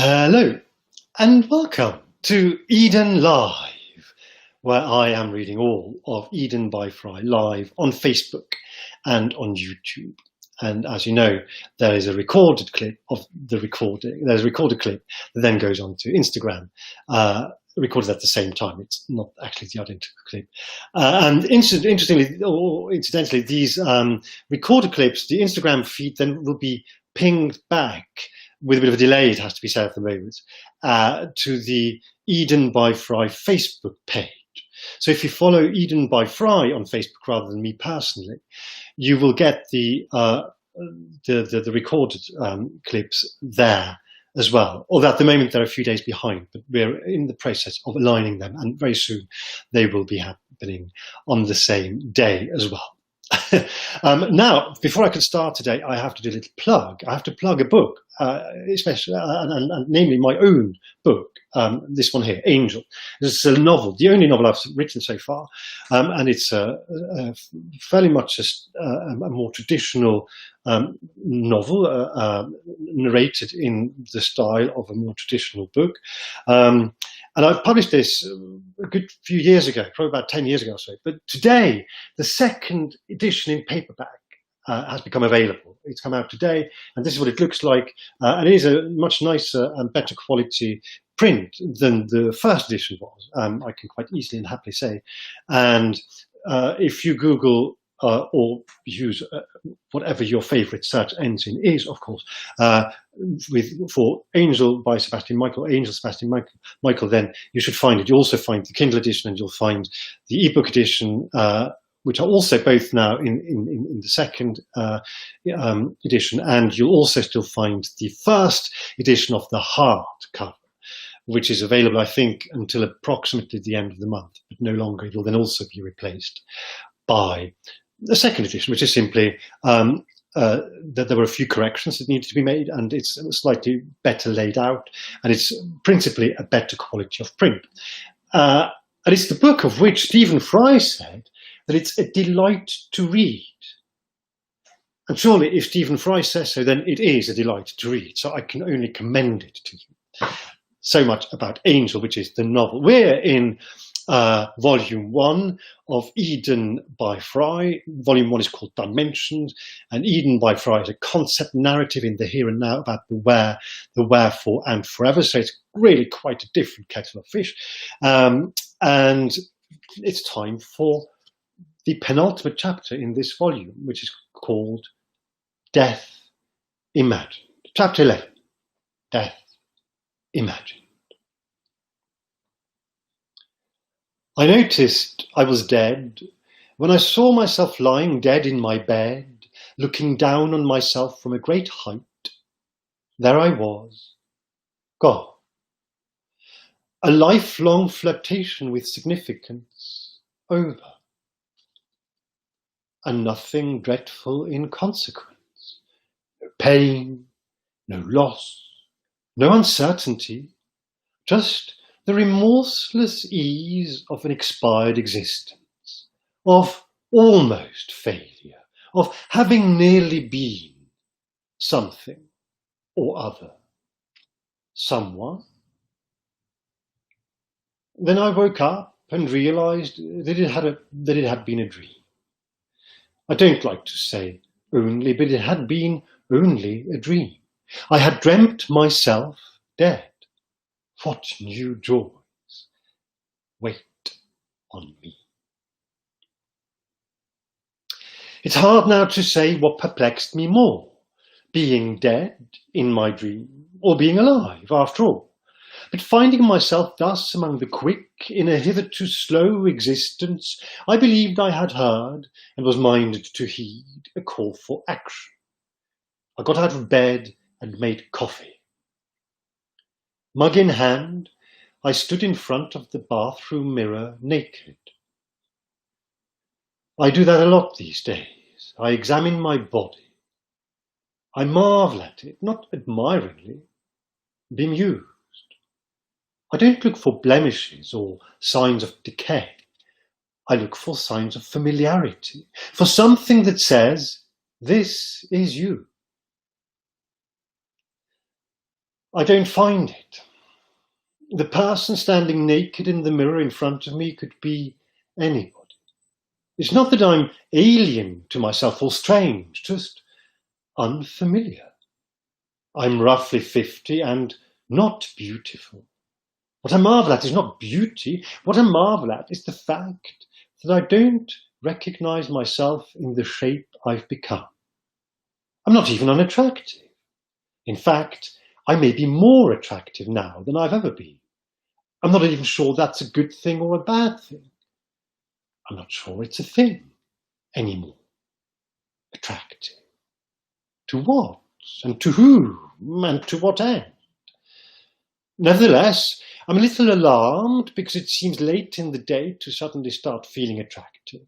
Hello and welcome to Eden Live, where I am reading all of Eden by FREI live on Facebook and on YouTube. And as you know, there is a recorded clip of the recording. There's a recorded clip that then goes on to Instagram, recorded at the same time. It's not actually the identical clip. And interestingly, or incidentally, these recorded clips, the Instagram feed then will be pinged back with a bit of a delay, it has to be said at the moment, to the Eden by FREI Facebook page. So if you follow Eden by FREI on Facebook rather than me personally, you will get the recorded clips there as well. Although at the moment they're a few days behind, but we're in the process of aligning them, and very soon they will be happening on the same day as well. Now, before I can start today, I have to do a little plug. I have to plug a book, especially, and namely my own book, this one here, Angel. This is a novel, the only novel I've written so far, and it's fairly much a more traditional novel, narrated in the style of a more traditional book. And I've published this a good few years ago, probably about 10 years ago or so. But today, the second edition in paperback has become available. It's come out today, and this is what it looks like. And it is a much nicer and better quality print than the first edition was, I can quite easily and happily say. And if you Google or use whatever your favorite search engine is, of course, for Angel by Sebastian Michael, Angel Sebastian Michael, then you should find it. You also find the Kindle edition, and you'll find the ebook edition, which are also both now in the second edition, and you'll also still find the first edition of the hardcover, which is available, I think, until approximately the end of the month, but no longer. It will then also be replaced by the second edition, which is simply that there were a few corrections that needed to be made, and it's slightly better laid out, and it's principally a better quality of print. And it's the book of which Stephen Fry said that it's a delight to read. And surely if Stephen Fry says so, then it is a delight to read. So I can only commend it to you. So much about Angel, which is the novel. We're in volume 1 of Eden by FREI. Volume 1 is called Dimensions, and Eden by FREI is a concept narrative in the here and now about the where, the wherefore, and forever. So it's really quite a different kettle of fish. And it's time for the penultimate chapter in this volume, which is called Death Imagined. Chapter 11, Death Imagined. I noticed I was dead when I saw myself lying dead in my bed, looking down on myself from a great height. There I was, gone. A lifelong flirtation with significance over. And nothing dreadful in consequence. No pain, no loss, no uncertainty, just the remorseless ease of an expired existence, of almost failure, of having nearly been something or other, someone. Then I woke up and realized that it had been a dream. I don't like to say only, but it had been only a dream. I had dreamt myself dead. What new joys wait on me? It's hard now to say what perplexed me more, being dead in my dream or being alive after all. But finding myself thus among the quick in a hitherto slow existence, I believed I had heard and was minded to heed a call for action. I got out of bed and made coffee. Mug in hand, I stood in front of the bathroom mirror naked. I do that a lot these days. I examine my body. I marvel at it, not admiringly, bemused. I don't look for blemishes or signs of decay. I look for signs of familiarity, for something that says, this is you. I don't find it. The person standing naked in the mirror in front of me could be anybody. It's not that I'm alien to myself or strange, just unfamiliar. I'm roughly 50 and not beautiful. What I marvel at is not beauty. What I marvel at is the fact that I don't recognize myself in the shape I've become. I'm not even unattractive. In fact, I may be more attractive now than I've ever been. I'm not even sure that's a good thing or a bad thing. I'm not sure it's a thing anymore. Attractive. To what? And to whom? And to what end? Nevertheless, I'm a little alarmed because it seems late in the day to suddenly start feeling attractive.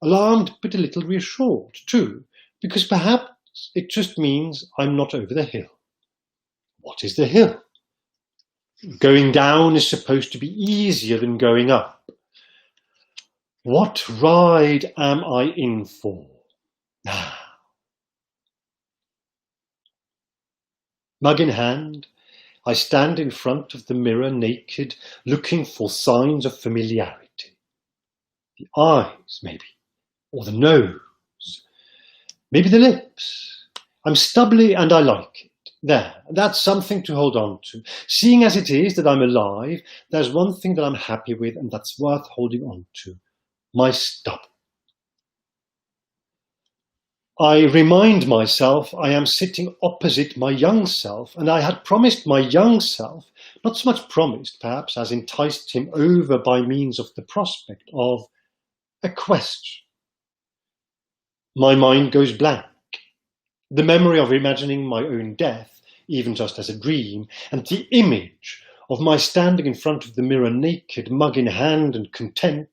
Alarmed, but a little reassured, too, because perhaps it just means I'm not over the hill. What is the hill? Going down is supposed to be easier than going up. What ride am I in for? Mug in hand, I stand in front of the mirror naked, looking for signs of familiarity. The eyes, maybe, or the nose, maybe the lips. I'm stubbly and I like it. There, that's something to hold on to. Seeing as it is that I'm alive, there's one thing that I'm happy with and that's worth holding on to. My stubble. I remind myself I am sitting opposite my young self, and I had promised my young self, not so much promised perhaps as enticed him over by means of the prospect of a question. My mind goes blank. The memory of imagining my own death, even just as a dream, and the image of my standing in front of the mirror naked, mug in hand and content,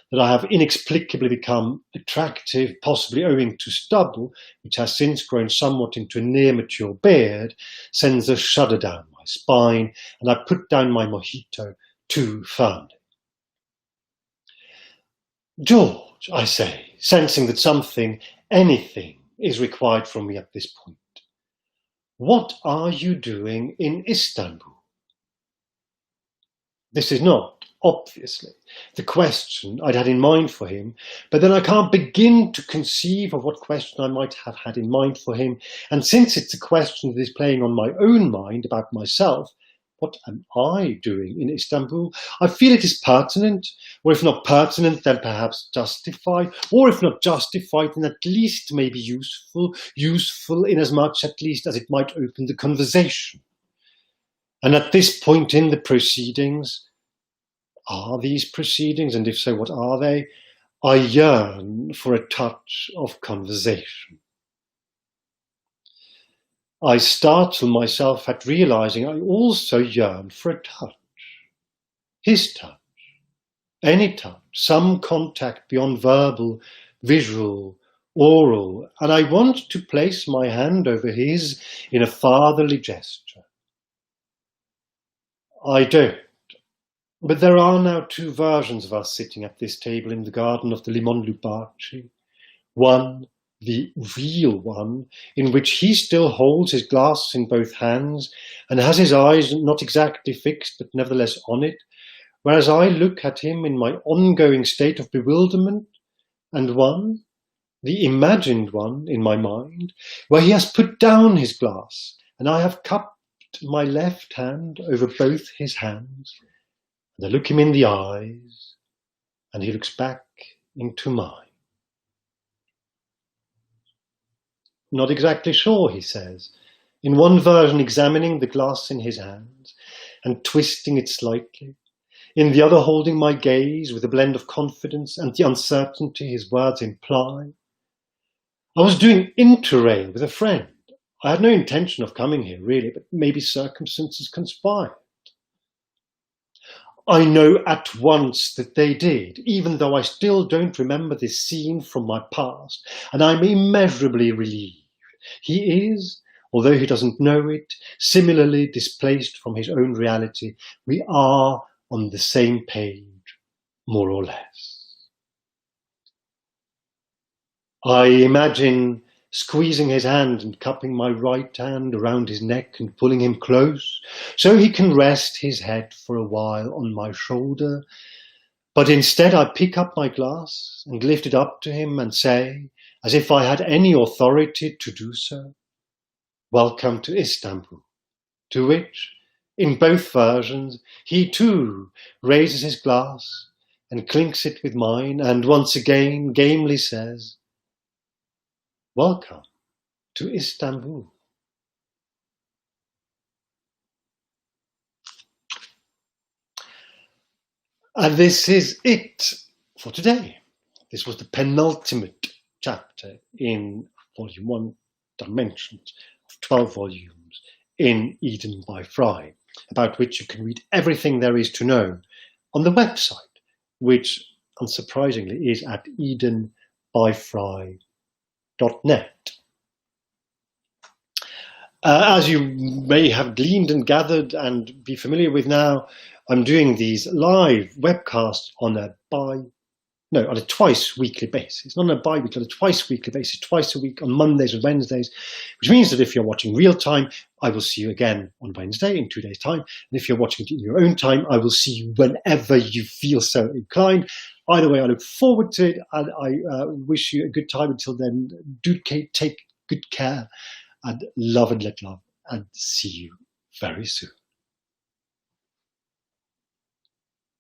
that I have inexplicably become attractive, possibly owing to stubble, which has since grown somewhat into a near mature beard, sends a shudder down my spine, and I put down my mojito too firmly. George, I say, sensing that something, anything, is required from me at this point. What are you doing in Istanbul? This is not, obviously, the question I'd had in mind for him, but then I can't begin to conceive of what question I might have had in mind for him, and since it's a question that is playing on my own mind about myself, what am I doing in Istanbul? I feel it is pertinent, or if not pertinent, then perhaps justified, or if not justified, then at least maybe useful inasmuch at least as it might open the conversation. And at this point in the proceedings, are these proceedings, and if so, what are they? I yearn for a touch of conversation. I startle myself at realizing I also yearn for a touch. His touch. Any touch. Some contact beyond verbal, visual, oral. And I want to place my hand over his in a fatherly gesture. I don't. But there are now two versions of us sitting at this table in the garden of the Limon Lubaci. One, the real one, in which he still holds his glass in both hands and has his eyes not exactly fixed but nevertheless on it, whereas I look at him in my ongoing state of bewilderment, and one, the imagined one in my mind, where he has put down his glass and I have cupped my left hand over both his hands, and I look him in the eyes and he looks back into mine. Not exactly sure, he says, in one version examining the glass in his hands and twisting it slightly, in the other holding my gaze with a blend of confidence and the uncertainty his words imply. I was doing interrail with a friend. I had no intention of coming here, really, but maybe circumstances conspired. I know at once that they did, even though I still don't remember this scene from my past, and I'm immeasurably relieved. He is, although he doesn't know it, similarly displaced from his own reality. We are on the same page, more or less. I imagine squeezing his hand and cupping my right hand around his neck and pulling him close, so he can rest his head for a while on my shoulder. But instead I pick up my glass and lift it up to him and say, as if I had any authority to do so, "Welcome to Istanbul," to which, in both versions, he too raises his glass and clinks it with mine, and once again gamely says, "Welcome to Istanbul." And this is it for today. This was the penultimate chapter in Volume 1, Dimensions, of 12 volumes in Eden by FREI, about which you can read everything there is to know on the website, which, unsurprisingly, is at edenbyfrei.net. As you may have gleaned and gathered and be familiar with now, I'm doing these live webcasts on a twice weekly basis, not on a bi-weekly, on a twice weekly basis, twice a week on Mondays and Wednesdays, which means that if you're watching real time, I will see you again on Wednesday in 2 days' time. And if you're watching it in your own time, I will see you whenever you feel so inclined. Either way, I look forward to it, and I wish you a good time. Until then, do take good care, and love and let love, and see you very soon.